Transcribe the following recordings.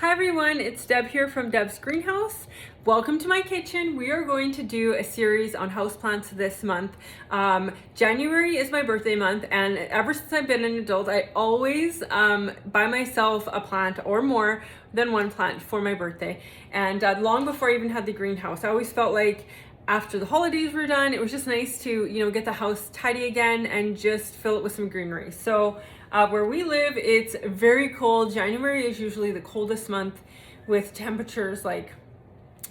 Hi everyone, it's Deb here from Deb's Greenhouse. Welcome to my kitchen. We are going to do a series on houseplants this month. January is my birthday month, and ever since I've been an adult, I always buy myself a plant or more than one plant for my birthday. And long before I even had the greenhouse, I always felt like after the holidays were done, it was just nice to, get the house tidy again and just fill it with some greenery. So where we live, it's very cold. January is usually the coldest month, with temperatures like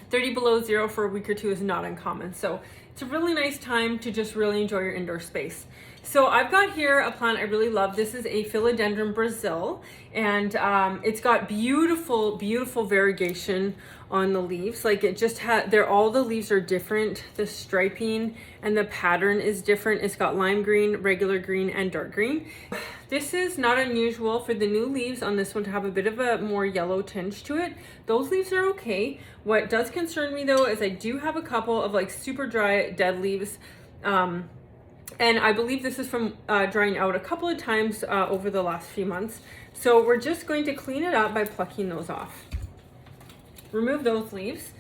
30 below zero for a week or two is not uncommon. So it's a really nice time to just really enjoy your indoor space. So I've got here a plant I really love. This is a Philodendron Brasil, and it's got beautiful, beautiful variegation on the leaves. Like it just had, all the leaves are different. The striping and the pattern is different. It's got lime green, regular green, and dark green. This is not unusual for the new leaves on this one to have a bit of a more yellow tinge to it. Those leaves are okay. What does concern me though is I do have a couple of like super dry dead leaves. And I believe this is from drying out a couple of times over the last few months. So we're just going to clean it up by plucking those off. Remove those leaves.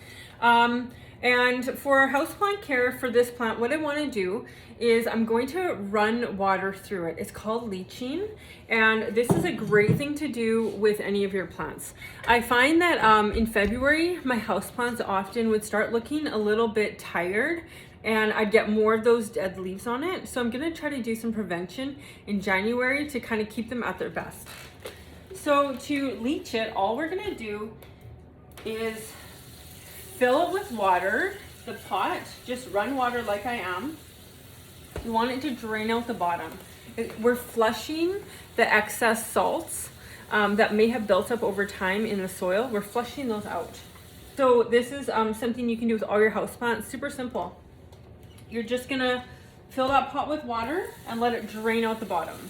And for houseplant care for this plant, what I want to do is I'm going to run water through it. It's called leaching, and this is a great thing to do with any of your plants. I find that in February, my houseplants often would start looking a little bit tired, and I'd get more of those dead leaves on it. So I'm going to try to do some prevention in January to kind of keep them at their best. So to leach it, all we're going to do is fill it with water, the pot, just run water like I am. You want it to drain out the bottom. We're flushing the excess salts that may have built up over time in the soil. We're flushing those out. So this is something you can do with all your houseplants. Super simple. You're just gonna fill that pot with water and let it drain out the bottom.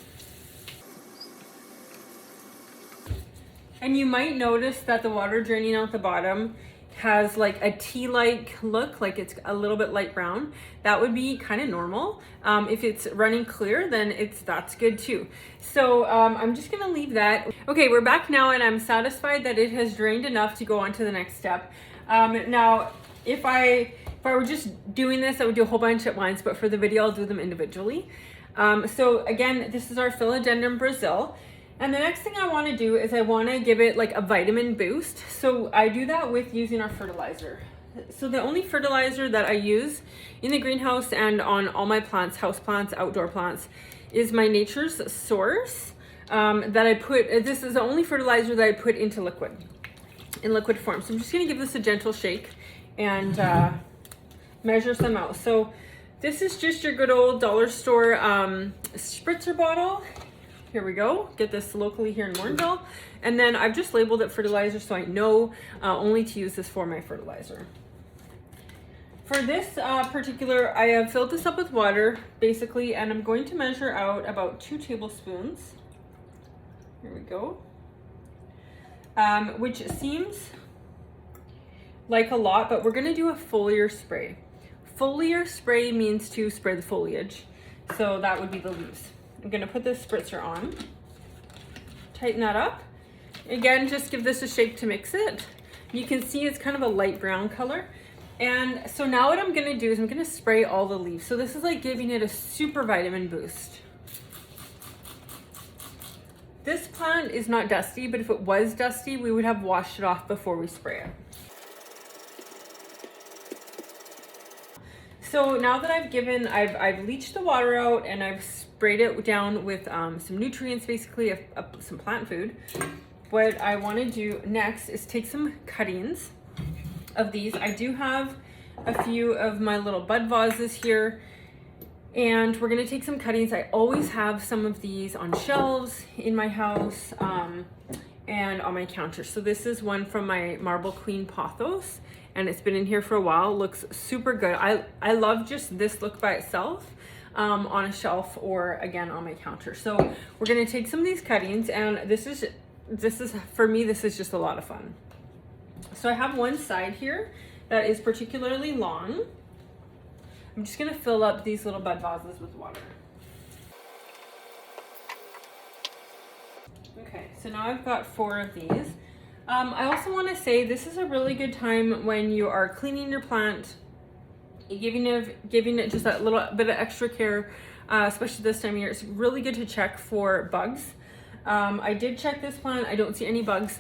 And you might notice that the water draining out the bottom has like a tea-like look, like it's a little bit light brown. That would be kind of normal. If it's running clear, then that's good too. So I'm just gonna leave that. Okay, we're back now, and I'm satisfied that it has drained enough to go on to the next step. Now, if I were just doing this, I would do a whole bunch at once, but for the video, I'll do them individually. So again, this is our Philodendron Brasil. And the next thing I want to do is I want to give it like a vitamin boost. So I do that with using our fertilizer. So the only fertilizer that I use in the greenhouse and on all my plants, house plants, outdoor plants, is my Nature's Source that I put, this is the only fertilizer that I put into liquid, in liquid form. So I'm just going to give this a gentle shake and measure some out. So this is just your good old dollar store spritzer bottle. Here we go. Get this locally here in Mornville. And then I've just labeled it fertilizer so I know only to use this for my fertilizer. For this particular, I have filled this up with water basically, and I'm going to measure out about 2 tablespoons. Here we go. Which seems like a lot, but we're going to do a foliar spray. Foliar spray means to spray the foliage. So that would be the leaves. I'm gonna put this spritzer on, tighten that up. Again, just give this a shake to mix it. You can see it's kind of a light brown color. And so now what I'm gonna do is I'm gonna spray all the leaves. So this is like giving it a super vitamin boost. This plant is not dusty, but if it was dusty, we would have washed it off before we spray it. So now that I've leached the water out and I've sprayed it down with some nutrients, basically some plant food, what I want to do next is take some cuttings of these. I do have a few of my little bud vases here, and we're going to take some cuttings. I always have some of these on shelves in my house and on my counter. So this is one from my Marble Queen pothos, and it's been in here for a while. It looks super good. I love just this look by itself on a shelf or again on my counter. So we're going to take some of these cuttings, and this is for me, this is just a lot of fun. So I have one side here that is particularly long. I'm just going to fill up these little bud vases with water. Okay, so now I've got 4 of these. I also want to say this is a really good time when you are cleaning your plant, giving it just that little bit of extra care, especially this time of year. It's really good to check for bugs. I did check this plant. I don't see any bugs.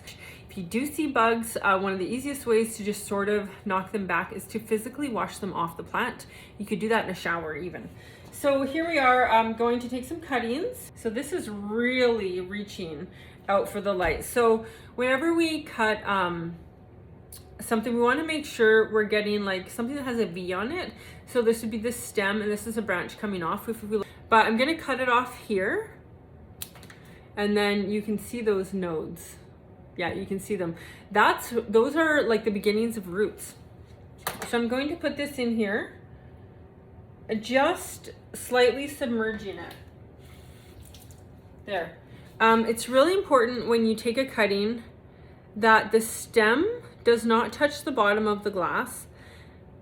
If you do see bugs, one of the easiest ways to just sort of knock them back is to physically wash them off the plant. You could do that in a shower even. So here we are. I'm going to take some cuttings. So this is really reaching out for the light. So whenever we cut something, we want to make sure we're getting like something that has a V on it. So this would be the stem, and this is a branch coming off. But I'm going to cut it off here, and then you can see those nodes. Yeah, you can see them. Those are like the beginnings of roots. So I'm going to put this in here, just slightly submerging it. There. It's really important when you take a cutting that the stem does not touch the bottom of the glass.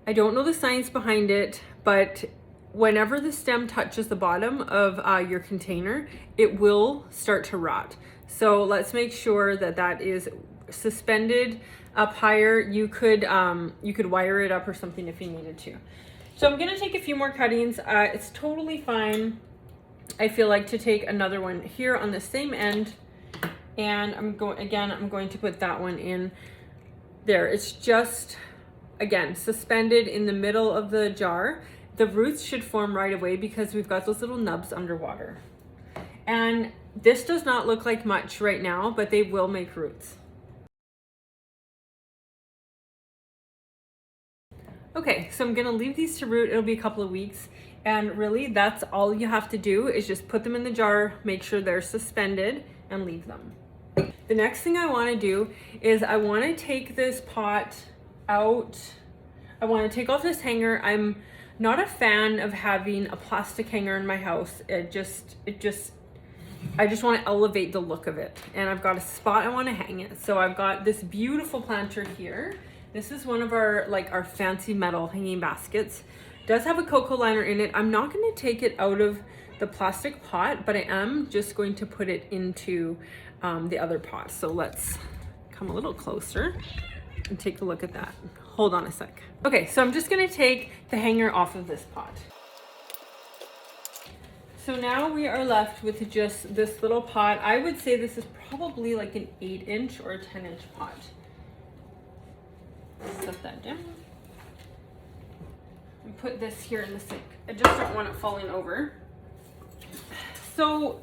I don't know the science behind it, but whenever the stem touches the bottom of your container, it will start to rot. So let's make sure that that is suspended up higher. You could wire it up or something if you needed to. So I'm gonna take a few more cuttings. It's totally fine, I feel like, to take another one here on the same end, and I'm going to put that one in there. It's just, again, suspended in the middle of the jar. The roots should form right away because we've got those little nubs underwater. And this does not look like much right now, but they will make roots. Okay, so I'm gonna leave these to root. It'll be a couple of weeks. And really, that's all you have to do is just put them in the jar, make sure they're suspended, and leave them. The next thing I want to do is I want to take this pot out. I want to take off this hanger. I'm not a fan of having a plastic hanger in my house. I just want to elevate the look of it. And I've got a spot I want to hang it. So I've got this beautiful planter here. This is one of our fancy metal hanging baskets. Does have a cocoa liner in it. I'm not going to take it out of the plastic pot, but I am just going to put it into the other pot. So let's come a little closer and take a look at that. Hold on a sec. Okay, so I'm just going to take the hanger off of this pot. So now we are left with just this little pot. I would say this is probably like an 8-inch or a 10-inch pot. Set that down. And put this here in the sink. I just don't want it falling over. So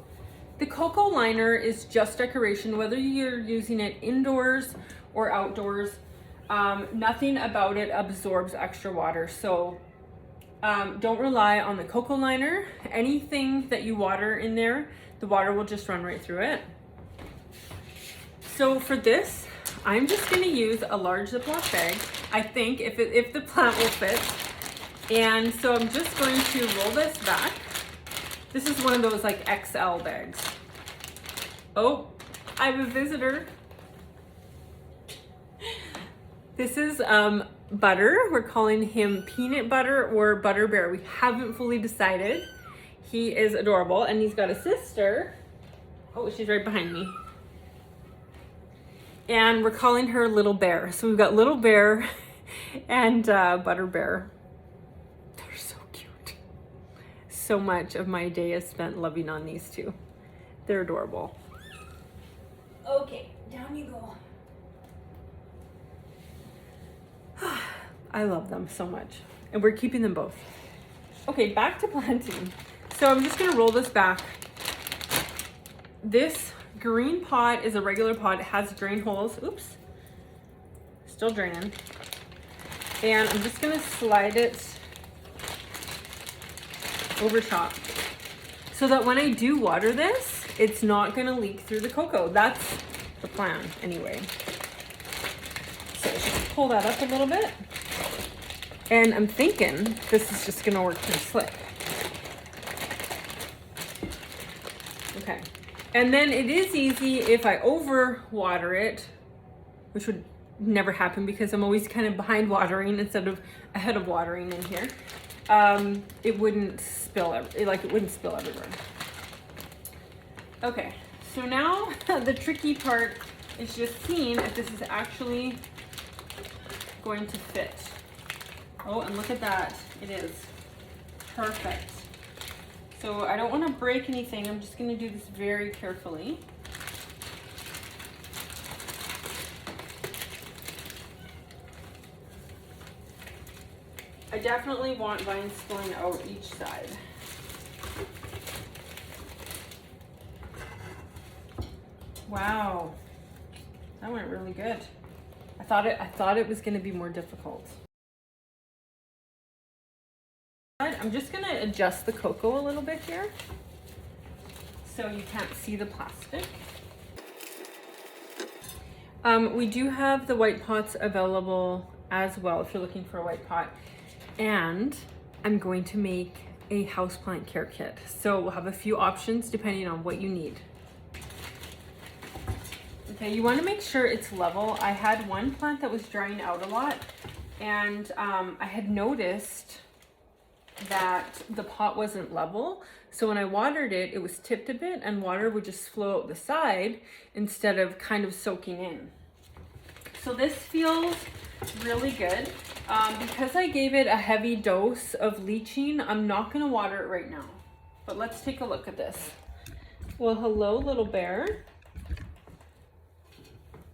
the cocoa liner is just decoration, whether you're using it indoors or outdoors. Nothing about it absorbs extra water. So don't rely on the cocoa liner. Anything that you water in there, the water will just run right through it. So for this, I'm just gonna use a large Ziploc bag, I think, if the plant will fit. And so I'm just going to roll this back. This is one of those like XL bags. Oh, I have a visitor. This is Butter. We're calling him Peanut Butter or Butter Bear. We haven't fully decided. He is adorable, and he's got a sister. Oh, she's right behind me. And we're calling her Little Bear. So we've got Little Bear and Butter Bear. They're so cute. So much of my day is spent loving on these two. They're adorable. Okay, down you go. I love them so much. And we're keeping them both. Okay, back to planting. So I'm just gonna roll this back. This green pot is a regular pot. It has drain holes. Oops. Still draining. And I'm just gonna slide it over top so that when I do water this, it's not gonna leak through the cocoa. That's the plan anyway. So just pull that up a little bit. And I'm thinking this is just gonna work pretty slick. Okay. And then it is easy if I over water it, which would never happen because I'm always kind of behind watering instead of ahead of watering in here. It wouldn't spill, it wouldn't spill everywhere. Okay, so now the tricky part is just seeing if this is actually going to fit. Oh, and look at that. It is perfect. So I don't want to break anything. I'm just going to do this very carefully. I definitely want vines spilling out each side. Wow, that went really good. I thought it was going to be more difficult. I'm just going to adjust the cocoa a little bit here so you can't see the plastic. We do have the white pots available as well if you're looking for a white pot. And I'm going to make a houseplant care kit. So we'll have a few options depending on what you need. Okay, you want to make sure it's level. I had one plant that was drying out a lot, and I had noticed that the pot wasn't level. So when I watered it, it was tipped a bit and water would just flow out the side instead of kind of soaking in. So this feels really good. Because I gave it a heavy dose of leaching, I'm not going to water it right now. But let's take a look at this. Well, hello, little bear.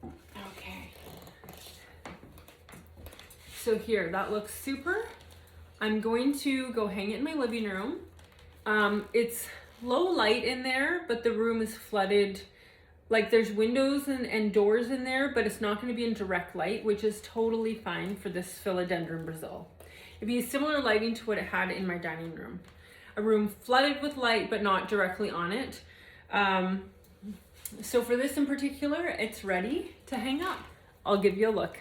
Okay. So here, that looks super. I'm going to go hang it in my living room. It's low light in there, but the room is flooded. Like there's windows and doors in there, but it's not going to be in direct light, which is totally fine for this Philodendron Brasil. It'd be similar lighting to what it had in my dining room. A room flooded with light, but not directly on it. So for this in particular, it's ready to hang up. I'll give you a look.